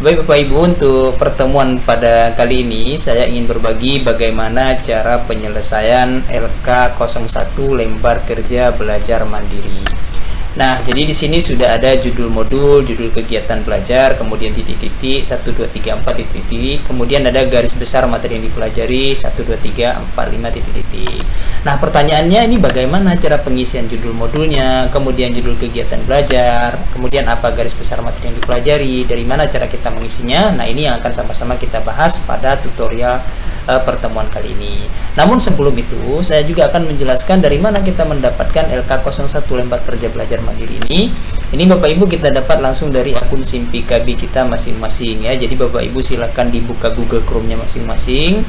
Baik Bapak Ibu, untuk pertemuan pada kali ini saya ingin berbagi bagaimana cara penyelesaian LK01 lembar kerja belajar mandiri. Nah, jadi di sini sudah ada judul modul, judul kegiatan belajar, kemudian titik-titik 1 2 3 4 titik-titik, kemudian ada garis besar materi yang dipelajari 1 2 3 4 5 titik-titik. Nah, pertanyaannya ini bagaimana cara pengisian judul modulnya, kemudian judul kegiatan belajar, kemudian apa garis besar materi yang dipelajari, dari mana cara kita mengisinya. Nah, ini yang akan sama-sama kita bahas pada tutorial pertemuan kali ini. Namun sebelum itu, saya juga akan menjelaskan dari mana kita mendapatkan LK01 lembar kerja belajar mandiri ini. Ini Bapak Ibu kita dapat langsung dari akun Simpikabi kita masing-masing ya. Jadi Bapak Ibu silakan dibuka Google Chrome-nya masing-masing.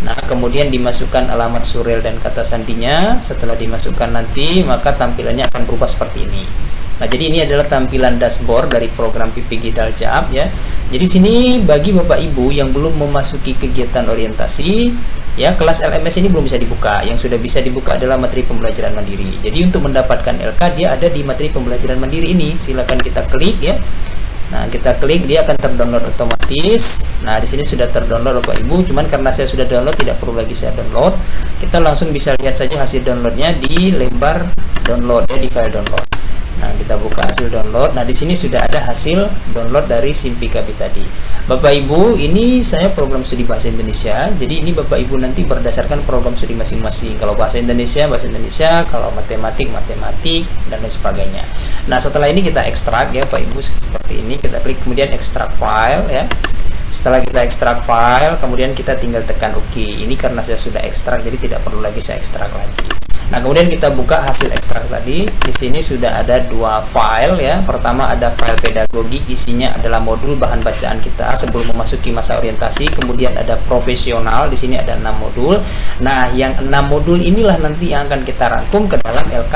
Nah, kemudian dimasukkan alamat surel dan kata sandinya. Setelah dimasukkan nanti, maka tampilannya akan berubah seperti ini. Nah, jadi ini adalah tampilan dashboard dari program PPG Daljab ya. Jadi sini bagi Bapak Ibu yang belum memasuki kegiatan orientasi ya, kelas LMS ini belum bisa dibuka. Yang sudah bisa dibuka adalah materi pembelajaran mandiri. Jadi untuk mendapatkan LK dia ada di materi pembelajaran mandiri ini. Silakan kita klik ya. Nah, kita klik, dia akan terdownload otomatis. Nah, di sini sudah terdownload Bapak Ibu. Cuman karena saya sudah download, tidak perlu lagi saya download. Kita langsung bisa lihat saja hasil downloadnya di lembar download ya, di file download. Nah, kita buka hasil download. Nah, di sini sudah ada hasil download dari Simpikabi tadi. Bapak Ibu, ini saya program studi bahasa Indonesia. Jadi ini Bapak Ibu nanti berdasarkan program studi masing-masing. Kalau bahasa Indonesia, kalau matematik, dan lain sebagainya. Nah, setelah ini kita ekstrak ya Bapak Ibu seperti ini. Kita klik kemudian ekstrak file ya. Setelah kita ekstrak file, kemudian kita tinggal tekan OK. Ini karena saya sudah ekstrak, jadi tidak perlu lagi saya ekstrak lagi. Nah, kemudian kita buka hasil ekstrak tadi. Di sini sudah ada dua file ya. Pertama ada file pedagogik, isinya adalah modul bahan bacaan kita sebelum memasuki masa orientasi. Kemudian ada profesional, di sini ada 6 modul. Nah, yang 6 modul inilah nanti yang akan kita rangkum ke dalam LK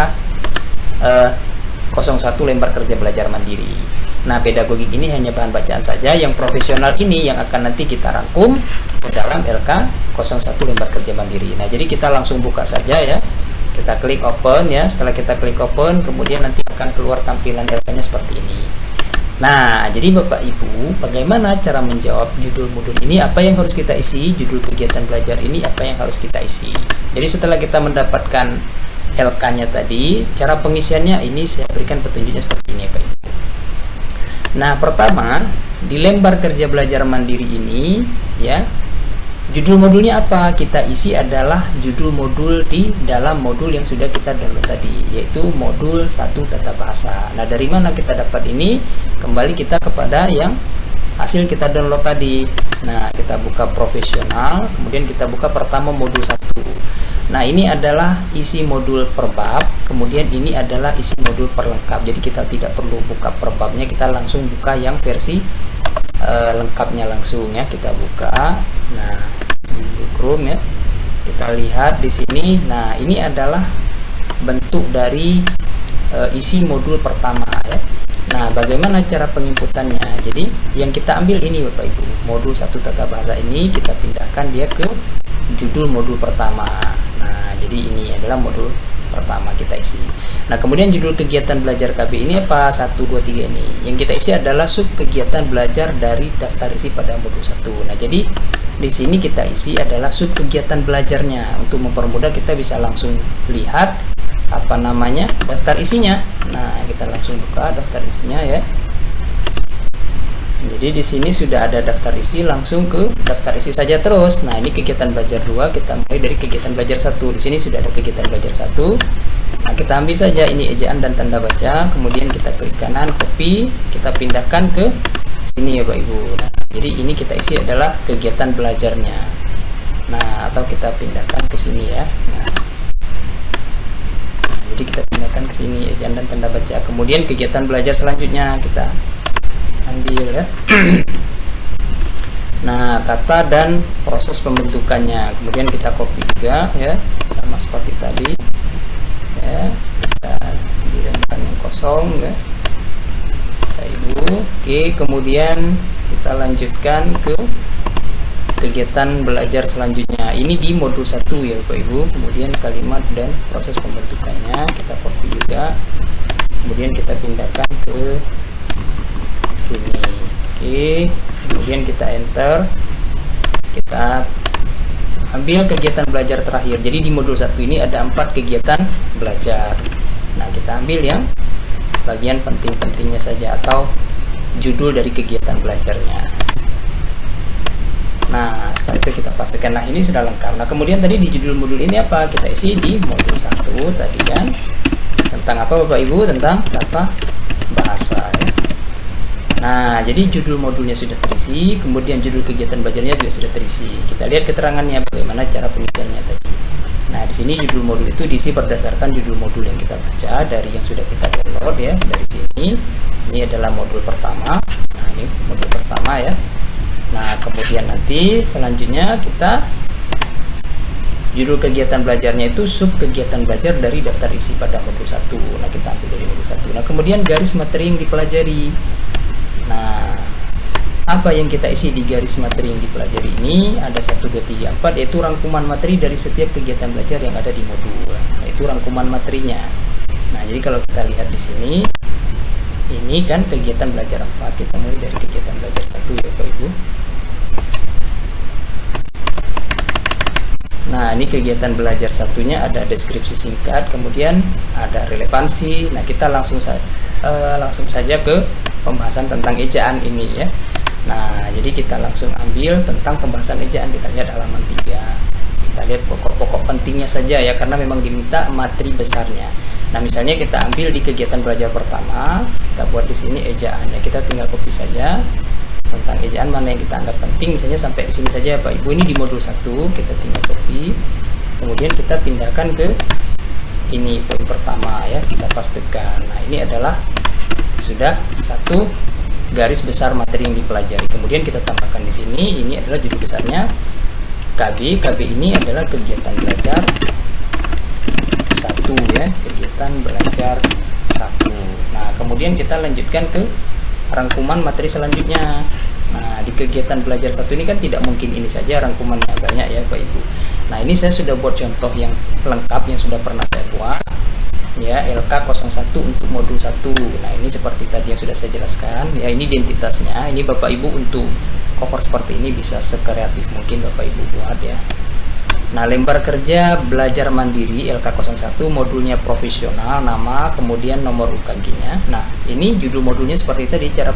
01 lembar kerja belajar mandiri. Nah, pedagogik ini hanya bahan bacaan saja. Yang profesional ini yang akan nanti kita rangkum ke dalam LK 01 lembar kerja mandiri. Nah, jadi kita langsung buka saja ya. Kita klik open ya. Setelah kita klik open, kemudian nanti akan keluar tampilan LK-nya seperti ini. Nah, jadi Bapak Ibu, bagaimana cara menjawab judul modul ini? Apa yang harus kita isi? Judul kegiatan belajar ini apa yang harus kita isi? Jadi setelah kita mendapatkan LK-nya tadi, cara pengisiannya ini saya berikan petunjuknya seperti ini Bapak Ibu. Nah, pertama, di lembar kerja belajar mandiri ini ya, judul modulnya apa? Kita isi adalah judul modul di dalam modul yang sudah kita download tadi, yaitu modul 1 tata bahasa. Nah, dari mana kita dapat ini? Kembali kita kepada yang hasil kita download tadi. Nah, kita buka profesional, kemudian kita buka pertama modul 1. Nah, ini adalah isi modul per bab, kemudian ini adalah isi modul perlengkap. Jadi kita tidak perlu buka per babnya, kita langsung buka yang versi lengkapnya langsung ya. Kita buka. Nah, di Chrome ya. Kita lihat di sini. Nah, ini adalah bentuk dari isi modul pertama ya. Nah, bagaimana cara penginputannya? Jadi, yang kita ambil ini Bapak Ibu, modul 1 tata bahasa ini kita pindahkan dia ke judul modul pertama. Nah, jadi ini adalah modul pertama kita isi. Nah, kemudian judul kegiatan belajar KB ini apa? 1 2 3 ini. Yang kita isi adalah sub kegiatan belajar dari daftar isi pada modul 1. Nah, jadi di sini kita isi adalah sub kegiatan belajarnya. Untuk mempermudah kita bisa langsung lihat apa namanya daftar isinya. Nah, kita langsung buka daftar isinya ya. Jadi di sini sudah ada daftar isi, langsung ke daftar isi saja terus. Nah, ini kegiatan belajar 2, kita mulai dari kegiatan belajar 1. Di sini sudah ada kegiatan belajar 1. Nah, kita ambil saja ini ejaan dan tanda baca, kemudian kita klik kanan, copy, kita pindahkan ke sini ya Bapak Ibu. Nah, jadi ini kita isi adalah kegiatan belajarnya. Nah, atau kita pindahkan ke sini ya. Nah, jadi kita pindahkan ke sini ejaan dan tanda baca. Kemudian kegiatan belajar selanjutnya kita ambil ya. Nah, kata dan proses pembentukannya. Kemudian kita copy juga ya, sama seperti tadi. Ya, dan diremkan yang kosong ya. Bapak Ibu. Oke, kemudian kita lanjutkan ke kegiatan belajar selanjutnya. Ini di modul 1 ya Bapak Ibu. Kemudian kalimat dan proses pembentukannya kita copy juga. Kemudian kita pindahkan ke sini. Oke, kemudian kita enter, kita ambil kegiatan belajar terakhir. Jadi di modul 1 ini ada 4 kegiatan belajar. Nah, kita ambil yang bagian penting-pentingnya saja atau judul dari kegiatan belajarnya. Nah, setelah itu kita pastikan, nah ini sudah lengkap. Nah, kemudian tadi di judul modul ini apa? Kita isi di modul 1 tadi kan. Tentang apa Bapak Ibu? Tentang tata bahasa ya. Nah, jadi judul modulnya sudah terisi, kemudian judul kegiatan belajarnya juga sudah terisi. Kita lihat keterangannya bagaimana cara pengisiannya tadi. Nah, di sini judul modul itu diisi berdasarkan judul modul yang kita baca dari yang sudah kita download ya. Dari sini, ini adalah modul pertama. Nah, ini modul pertama ya. Nah, kemudian nanti selanjutnya kita judul kegiatan belajarnya itu sub kegiatan belajar dari daftar isi pada modul 1. Nah, kita ambil dari modul 1. Nah, kemudian garis materi yang dipelajari. Nah, apa yang kita isi di garis materi yang dipelajari ini? Ada 1, 2, 3, 4, yaitu rangkuman materi dari setiap kegiatan belajar yang ada di modul. Nah, itu rangkuman materinya. Nah, jadi kalau kita lihat di sini, ini kan kegiatan belajar 4. Kita mulai dari kegiatan belajar 1 ya Bapak Ibu. Nah, ini kegiatan belajar satunya ada deskripsi singkat, kemudian ada relevansi. Nah, kita langsung saja ke pembahasan tentang ejaan ini ya. Nah, jadi kita langsung ambil tentang pembahasan ejaan. Kita lihat halaman 3. Kita lihat pokok-pokok pentingnya saja ya, karena memang diminta materi besarnya. Nah, misalnya kita ambil di kegiatan belajar pertama, kita buat di sini ejaan ya. Kita tinggal copy saja tentang ejaan mana yang kita anggap penting, misalnya sampai di sini saja Pak Ibu. Ini di modul 1, kita tinggal copy, kemudian kita pindahkan ke ini poin pertama ya, kita pastikan. Nah, ini adalah sudah satu garis besar materi yang dipelajari. Kemudian kita tambahkan di sini, ini adalah judul besarnya KB. KB ini adalah kegiatan belajar 1 ya, kegiatan belajar 1. Nah, kemudian kita lanjutkan ke rangkuman materi selanjutnya. Nah, di kegiatan belajar 1 ini kan tidak mungkin ini saja rangkumannya, banyak ya Bapak Ibu. Nah, ini saya sudah buat contoh yang lengkap yang sudah pernah saya buat ya, LK01 untuk modul 1. Nah, ini seperti tadi yang sudah saya jelaskan ya, ini identitasnya. Ini Bapak Ibu untuk cover seperti ini bisa sekreatif mungkin Bapak Ibu buat ya. Nah, lembar kerja belajar mandiri LK01, modulnya profesional, nama, kemudian nomor UKG-nya. Nah, ini judul modulnya seperti tadi, cara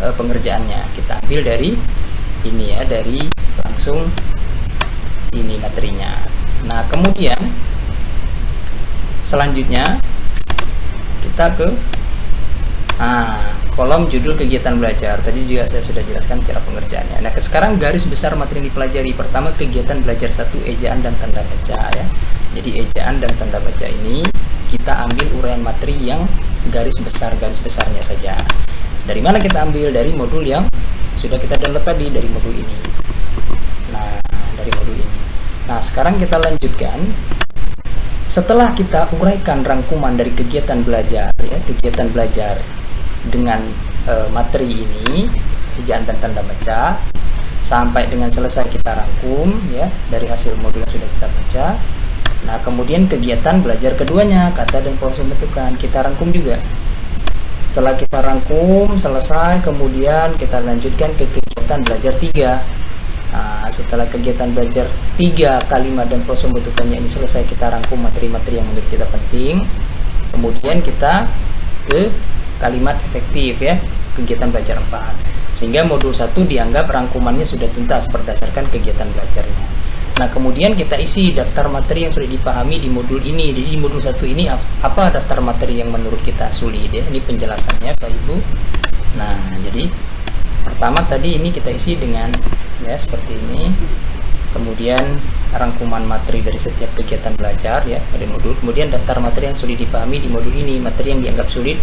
pengerjaannya kita ambil dari ini ya, dari langsung ini materinya. Nah, kemudian selanjutnya kita ke kolom judul kegiatan belajar. Tadi juga saya sudah jelaskan cara pengerjaannya. Nah, sekarang garis besar materi yang dipelajari. Pertama, kegiatan belajar 1, ejaan dan tanda baca ya. Jadi ejaan dan tanda baca ini kita ambil uraian materi yang garis besarnya saja. Dari mana kita ambil? Dari modul yang sudah kita download tadi, dari modul ini. Nah, dari modul ini. Nah, sekarang kita lanjutkan. Setelah kita uraikan rangkuman dari kegiatan belajar ya, kegiatan belajar dengan materi ini, ejaan dan tanda baca, sampai dengan selesai kita rangkum ya dari hasil modul yang sudah kita baca. Nah, kemudian kegiatan belajar keduanya, kata dan proses pembentukan, kita rangkum juga. Setelah kita rangkum selesai, kemudian kita lanjutkan ke kegiatan belajar 3. Nah, setelah kegiatan belajar 3, kalimat dan proses pembentukannya ini selesai, kita rangkum materi-materi yang menurut kita penting. Kemudian kita ke kalimat efektif ya, kegiatan belajar 4. Sehingga modul 1 dianggap rangkumannya sudah tuntas berdasarkan kegiatan belajarnya. Nah, kemudian kita isi daftar materi yang sudah dipahami di modul ini. Jadi di modul 1 ini apa daftar materi yang menurut kita sulit ya. Ini penjelasannya Pak Ibu. Nah, jadi pertama tadi ini kita isi dengan ya seperti ini. Kemudian rangkuman materi dari setiap kegiatan belajar ya pada modul. Kemudian daftar materi yang sulit dipahami di modul ini, materi yang dianggap sulit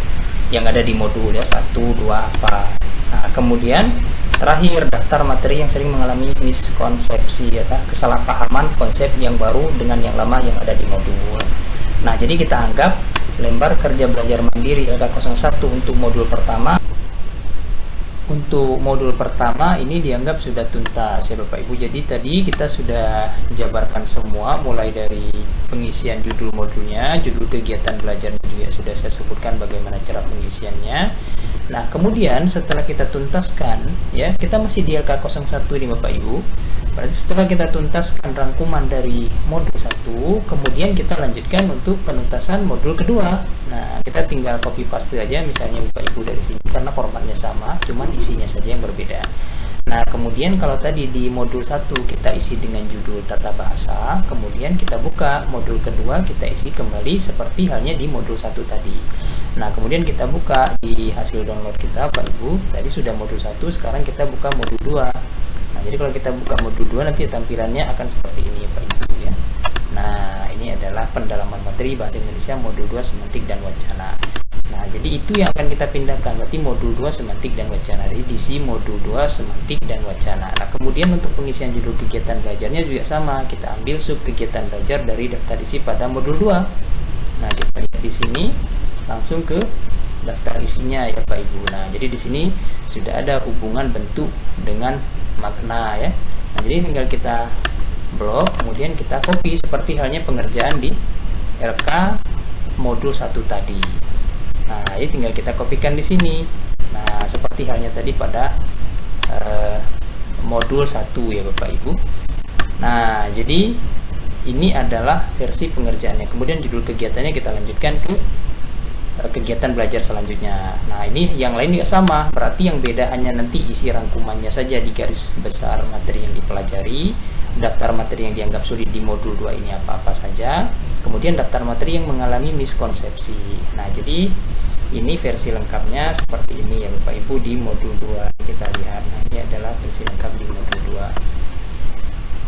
yang ada di modul ya 1, 2 apa. Nah, kemudian terakhir daftar materi yang sering mengalami miskonsepsi ya, kesalahpahaman konsep yang baru dengan yang lama yang ada di modul. Nah, jadi kita anggap lembar kerja belajar mandiri LK01 untuk modul pertama. Untuk modul pertama ini dianggap sudah tuntas ya Bapak Ibu. Jadi tadi kita sudah jabarkan semua, mulai dari pengisian judul modulnya, judul kegiatan belajarnya juga sudah saya sebutkan bagaimana cara pengisiannya. Nah, kemudian setelah kita tuntaskan, ya, kita masih di LK01 nih Bapak Ibu. Berarti setelah kita tuntaskan rangkuman dari modul 1, kemudian kita lanjutkan untuk penuntasan modul kedua. Nah, kita tinggal copy paste aja misalnya Bapak Ibu dari sini, karena formatnya sama, cuman isinya saja yang berbeda. Nah, kemudian kalau tadi di modul 1 kita isi dengan judul tata bahasa, kemudian kita buka modul kedua, kita isi kembali seperti halnya di modul 1 tadi. Nah, kemudian kita buka di hasil download kita Pak Ibu, tadi sudah modul 1, sekarang kita buka modul 2. Nah, jadi kalau kita buka modul 2 nanti tampilannya akan seperti ini Pak Ibu ya. Nah, ini adalah pendalaman materi Bahasa Indonesia modul 2 semantik dan wacana. Nah, jadi itu yang akan kita pindahkan, berarti modul 2 semantik dan wacana. Jadi diisi modul 2 semantik dan wacana. Nah, kemudian untuk pengisian judul kegiatan belajarnya juga sama, kita ambil sub kegiatan belajar dari daftar isi pada modul 2. Nah, kita lihat di sini langsung ke daftar isinya ya Pak Ibu. Nah, jadi di sini sudah ada hubungan bentuk dengan makna ya. Nah, jadi tinggal kita blok, kemudian kita copy seperti halnya pengerjaan di LK modul 1 tadi. Nah, ini tinggal kita kopikan di sini. Nah, seperti halnya tadi pada modul 1 ya Bapak Ibu. Nah, jadi ini adalah versi pengerjaannya. Kemudian judul kegiatannya kita lanjutkan ke kegiatan belajar selanjutnya. Nah, ini yang lain juga sama, berarti yang beda hanya nanti isi rangkumannya saja di garis besar materi yang dipelajari, daftar materi yang dianggap sulit di modul 2 ini apa-apa saja, kemudian daftar materi yang mengalami miskonsepsi. Nah, jadi ini versi lengkapnya seperti ini ya Bapak Ibu di modul 2. Kita lihat, nah ini adalah versi lengkap di modul 2.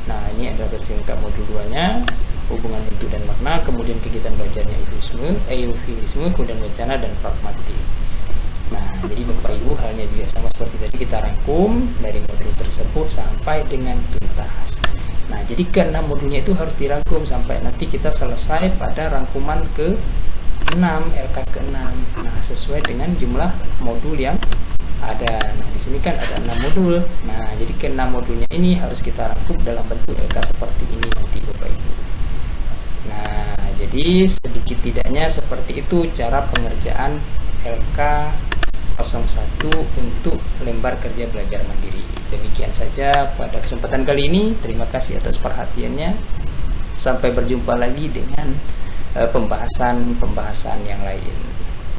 Nah, ini adalah versi lengkap modul 2-nya, hubungan bentuk dan makna, kemudian kegiatan belajarnya eufemisme, kemudian wacana dan pragmatik. Nah, jadi Bapak Ibu halnya juga sama seperti tadi, kita rangkum dari modul tersebut sampai dengan tuntas. Nah, jadi ke-6 modulnya itu harus dirangkum sampai nanti kita selesai pada rangkuman ke-6, LK ke-6. Nah, sesuai dengan jumlah modul yang ada. Nah, di sini kan ada 6 modul. Nah, jadi ke-6 modulnya ini harus kita rangkum dalam bentuk LK seperti ini nanti Bapak Ibu. Nah, jadi sedikit tidaknya seperti itu cara pengerjaan LK01 untuk lembar kerja belajar mandiri. Demikian saja pada kesempatan kali ini. Terima kasih atas perhatiannya. Sampai berjumpa lagi dengan pembahasan yang lain.